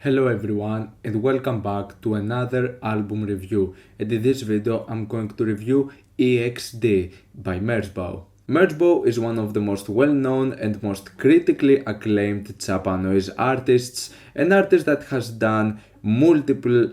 Hello everyone and welcome back to another album review, and in this video I'm going to review EXD by Merzbow. Merzbow is one of the most well-known and most critically acclaimed Japanese artists, an artist that has done multiple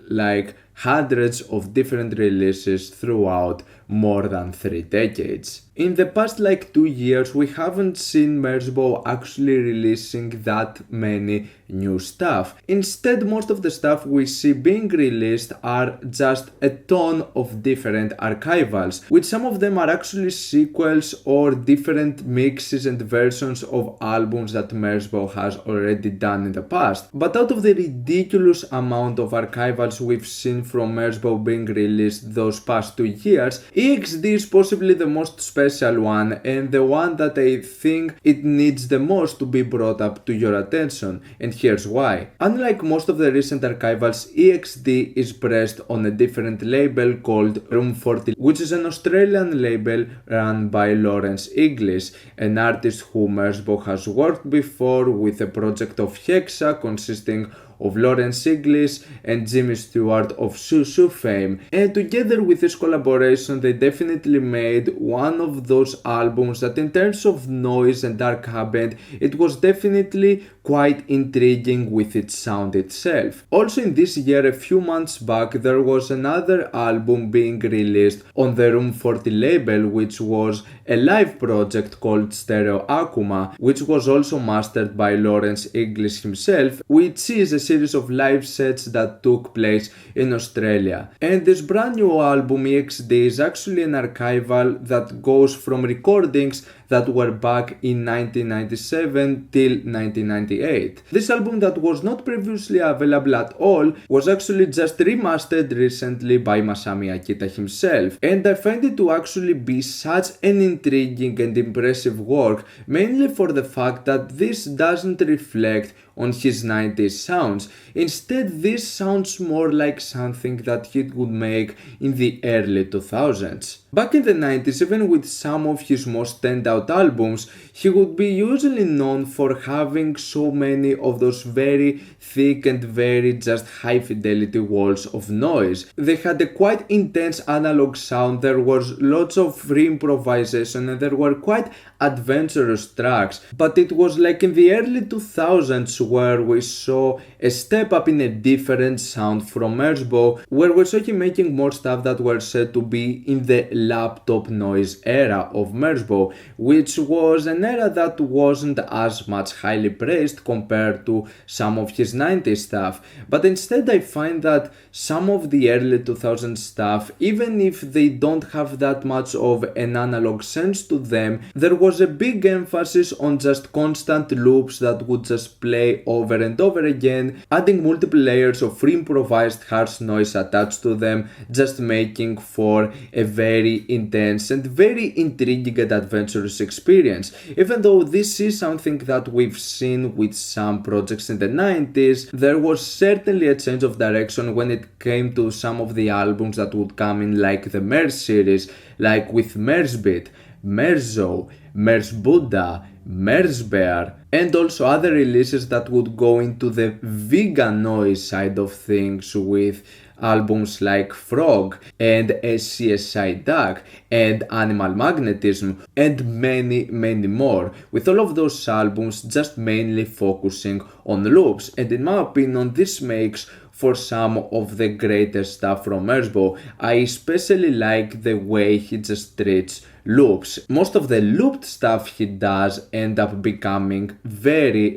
hundreds of different releases throughout more than 3 decades. In the past 2 years we haven't seen Merzbow actually releasing that many new stuff. Instead, most of the stuff we see being released are just a ton of different archivals, which some of them are actually sequels or different mixes and versions of albums that Merzbow has already done in the past. But out of the ridiculous amount of archivals we've seen from Merzbow being released those past 2 years, EXD is possibly the most special one and the one that I think it needs the most to be brought up to your attention, and here's why. Unlike most of the recent archivals, EXD is pressed on a different label called Room 40, which is an Australian label run by Lawrence English, an artist who Merzbow has worked before with a project of Hexa consisting of Lawrence English and Jimmy Stewart of Shushu fame, and together with this collaboration they definitely made one of those albums that in terms of noise and dark ambient it was definitely quite intriguing with its sound itself. Also in this year, a few months back, there was another album being released on the Room 40 label, which was a live project called Stereo Akuma, which was also mastered by Lawrence English himself, which is a series of live sets that took place in Australia. And this brand new album EXD is actually an archival that goes from recordings that were back in 1997 till 1998. This album that was not previously available at all was actually just remastered recently by Masami Akita himself, and I find it to actually be such an intriguing and impressive work, mainly for the fact that this doesn't reflect on his 90s sounds. Instead, this sounds more like something that he would make in the early 2000s. Back in the 90s, even with some of his most standout albums, he would be usually known for having so many of those very thick and very just high fidelity walls of noise. They had a quite intense analog sound, there was lots of free improvisation and there were quite adventurous tracks, but it was like in the early 2000s where we saw a step up in a different sound from Merzbow, where we saw him making more stuff that were said to be in the laptop noise era of Merzbow, which was an era that wasn't as much highly praised compared to some of his 90s stuff. But instead I find that some of the early 2000s stuff, even if they don't have that much of an analog sense to them, there was a big emphasis on just constant loops that would just play over and over again, adding multiple layers of free improvised harsh noise attached to them, just making for a very intense and very intriguing and adventurous experience. Even though this is something that we've seen with some projects in the 90s, there was certainly a change of direction when it came to some of the albums that would come in like the Merz series, like with Merzbeat, Merzbow, Merzbuddha, Merzbear, and also other releases that would go into the vegan noise side of things with albums like Frog and SCSI Duck and Animal Magnetism and many more, with all of those albums just mainly focusing on loops, and in my opinion this makes for some of the greatest stuff from Merzbow. I especially like the way he just treats loops. Most of the looped stuff he does end up becoming very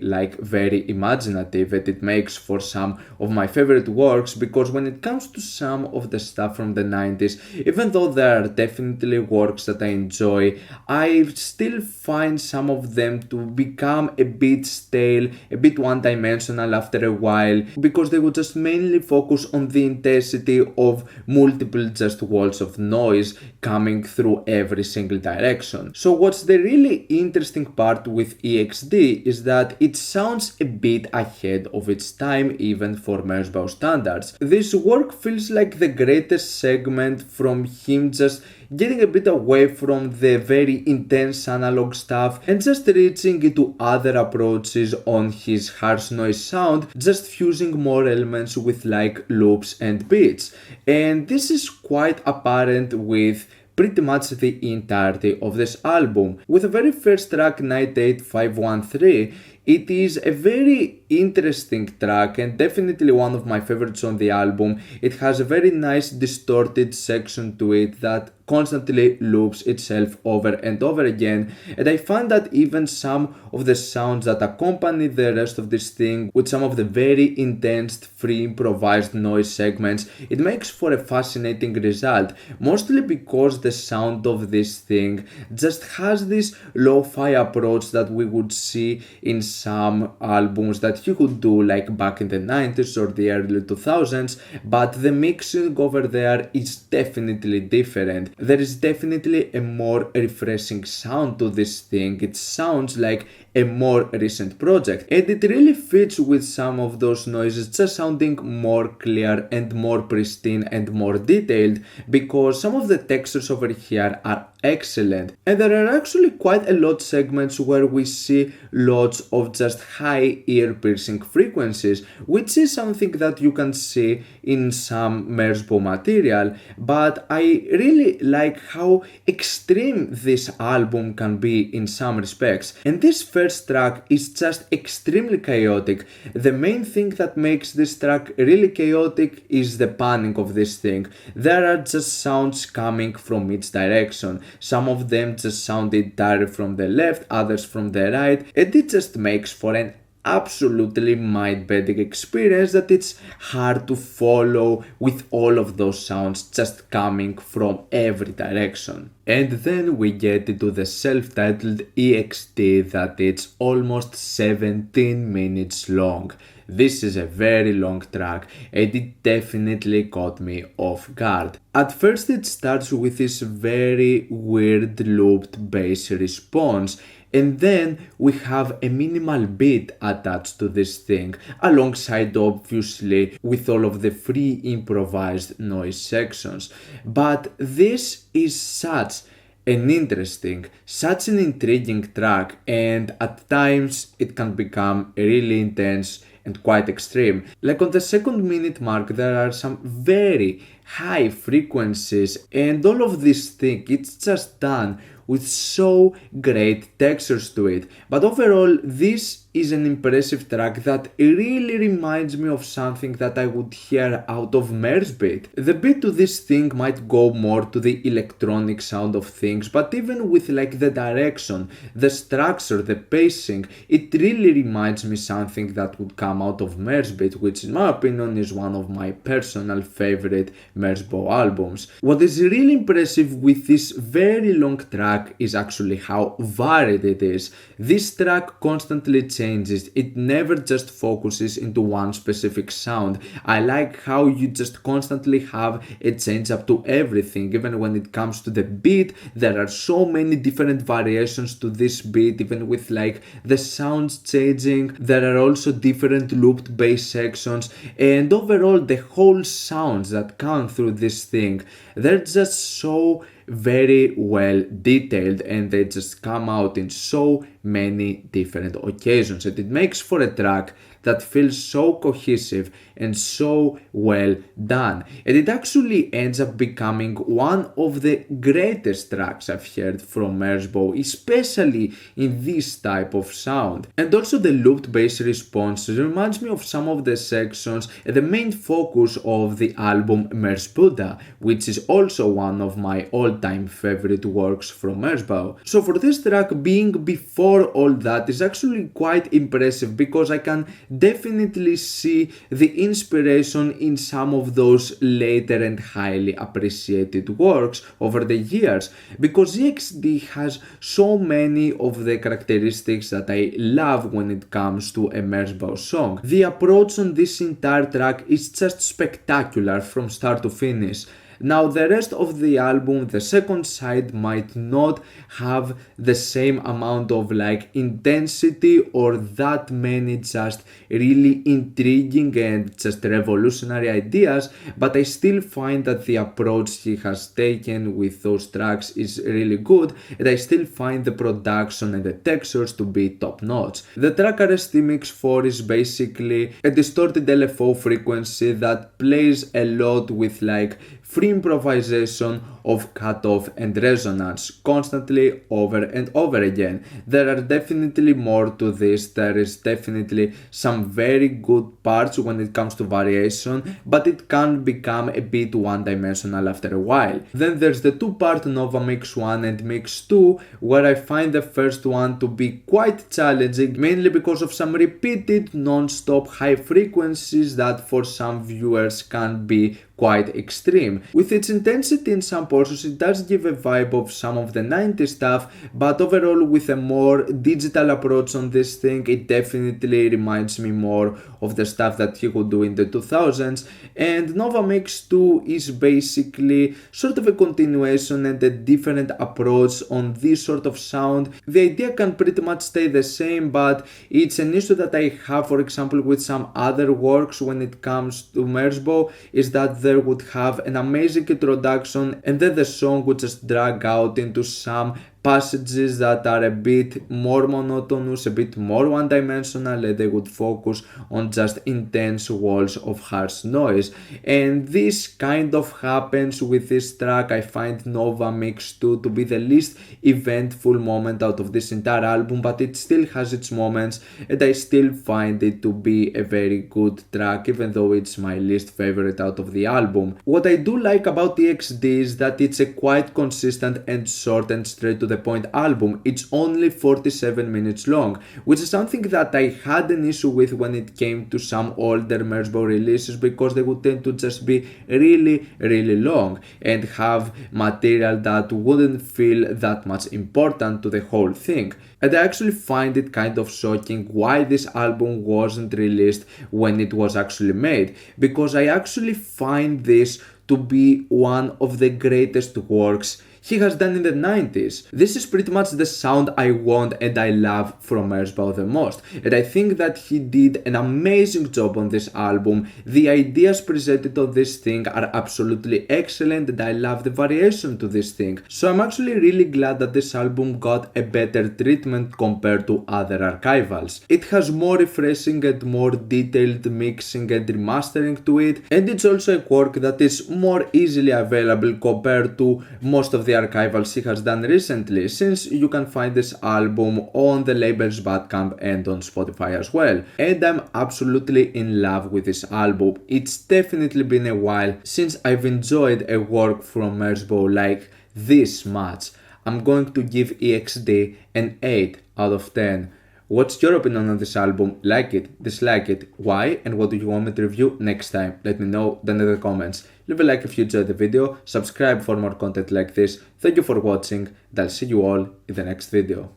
imaginative, and it makes for some of my favorite works, because when it comes to some of the stuff from the 90s, even though there are definitely works that I enjoy, I still find some of them to become a bit stale, a bit one-dimensional after a while, because they would just mainly focus on the intensity of multiple just walls of noise coming through every single direction. So what's the really interesting part with EXD is that it sounds a bit ahead of its time even for Merzbow standards. This work feels like the greatest segment from him just getting a bit away from the very intense analog stuff and just reaching into other approaches on his harsh noise sound, just fusing more elements with like loops and beats. And this is quite apparent with pretty much the entirety of this album. With the very first track, Night 8513, it is a very interesting track and definitely one of my favorites on the album. It has a very nice distorted section to it that constantly loops itself over and over again, and I find that even some of the sounds that accompany the rest of this thing, with some of the very intense free improvised noise segments, it makes for a fascinating result, mostly because the sound of this thing just has this lo-fi approach that we would see in some albums that he would do like back in the 90s or the early 2000s, but the mixing over there is definitely different. There is definitely a more refreshing sound to this thing. It sounds like a more recent project, and it really fits with some of those noises just sounding more clear and more pristine and more detailed, because some of the textures over here are excellent, and there are actually quite a lot segments where we see lots of just high ear-piercing frequencies, which is something that you can see in some Merzbow material, but I really like how extreme this album can be in some respects, and this first track is just extremely chaotic. The main thing that makes this track really chaotic is the panning of this thing. There are just sounds coming from each direction. Some of them just sound entirely from the left, others from the right, and it just makes for an absolutely mind-bending experience that it's hard to follow with all of those sounds just coming from every direction. And then we get into the self-titled EXD that it's almost 17 minutes long. This is a very long track and it definitely caught me off guard. At first it starts with this very weird looped bass response, and then we have a minimal beat attached to this thing, alongside obviously with all of the free improvised noise sections. But this is such an interesting, such an intriguing track, and at times it can become really intense and quite extreme. Like on the second minute mark there are some very high frequencies, and all of this thing, it's just done with so great textures to it. But overall, this is an impressive track that really reminds me of something that I would hear out of Merzbow. The beat to this thing might go more to the electronic sound of things, but even with like the direction, the structure, the pacing, it really reminds me something that would come out of Merzbow, which in my opinion is one of my personal favorite Merzbow albums. What is really impressive with this very long track is actually how varied it is. This track constantly changes, it never just focuses into one specific sound. I like how you just constantly have a change up to everything. Even when it comes to the beat, there are so many different variations to this beat, even with like the sounds changing. There are also different looped bass sections, and overall the whole sounds that come through this thing, they're just so very well detailed and they just come out in so many different occasions, and it makes for a track that feels so cohesive and so well done, and it actually ends up becoming one of the greatest tracks I've heard from Merzbow, especially in this type of sound. And also the looped bass response reminds me of some of the sections and the main focus of the album Merzbow, which is also one of my all-time favorite works from Merzbow. So for this track, being before all that is actually quite impressive, because I can definitely see the inspiration in some of those later and highly appreciated works over the years, because EXD has so many of the characteristics that I love when it comes to a Merzbow song. The approach on this entire track is just spectacular from start to finish. Now the rest of the album, the second side, might not have the same amount of like intensity or that many just really intriguing and just revolutionary ideas, but I still find that the approach he has taken with those tracks is really good, and I still find the production and the textures to be top notch. The track RST Mix 4 is basically a distorted LFO frequency that plays a lot with like free improvisation of cutoff and resonance constantly over and over again. There are definitely more to this, there is definitely some very good parts when it comes to variation, but it can become a bit one-dimensional after a while. Then there's the two-part Nova Mix 1 and Mix 2, where I find the first one to be quite challenging, mainly because of some repeated non-stop high frequencies that for some viewers can be quite extreme. With its intensity in some portions, it does give a vibe of some of the 90s stuff, but overall with a more digital approach on this thing, it definitely reminds me more of the stuff that he would do in the 2000s, and Nova Mix 2 is basically sort of a continuation and a different approach on this sort of sound. The idea can pretty much stay the same, but it's an issue that I have, for example, with some other works when it comes to Merzbow, is that there would have an amazing introduction and then the song would just drag out into some passages that are a bit more monotonous, a bit more one-dimensional, and they would focus on just intense walls of harsh noise. And this kind of happens with this track. I find Nova Mix 2 to be the least eventful moment out of this entire album, but it still has its moments, and I still find it to be a very good track, even though it's my least favorite out of the album. What I do like about EXD is that it's a quite consistent and short and straight to the point album. It's only 47 minutes long, which is something that I had an issue with when it came to some older Merzbow releases, because they would tend to just be really long and have material that wouldn't feel that much important to the whole thing. And I actually find it kind of shocking why this album wasn't released when it was actually made, because I actually find this to be one of the greatest works he has done in the 90s. This is pretty much the sound I want and I love from Merzbow the most, and I think that he did an amazing job on this album. The ideas presented on this thing are absolutely excellent, and I love the variation to this thing. So I'm actually really glad that this album got a better treatment compared to other archivals. It has more refreshing and more detailed mixing and remastering to it, and it's also a work that is more easily available compared to most of the archivals he has done recently, since you can find this album on the labels Bandcamp and on Spotify as well. And I'm absolutely in love with this album. It's definitely been a while since I've enjoyed a work from Merzbow like this much. I'm going to give EXD an 8 out of 10. What's your opinion on this album? Like it, dislike it, why, and what do you want me to review next time? Let me know down in the comments. Leave a like if you enjoyed the video, subscribe for more content like this. Thank you for watching, and I'll see you all in the next video.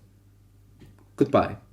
Goodbye.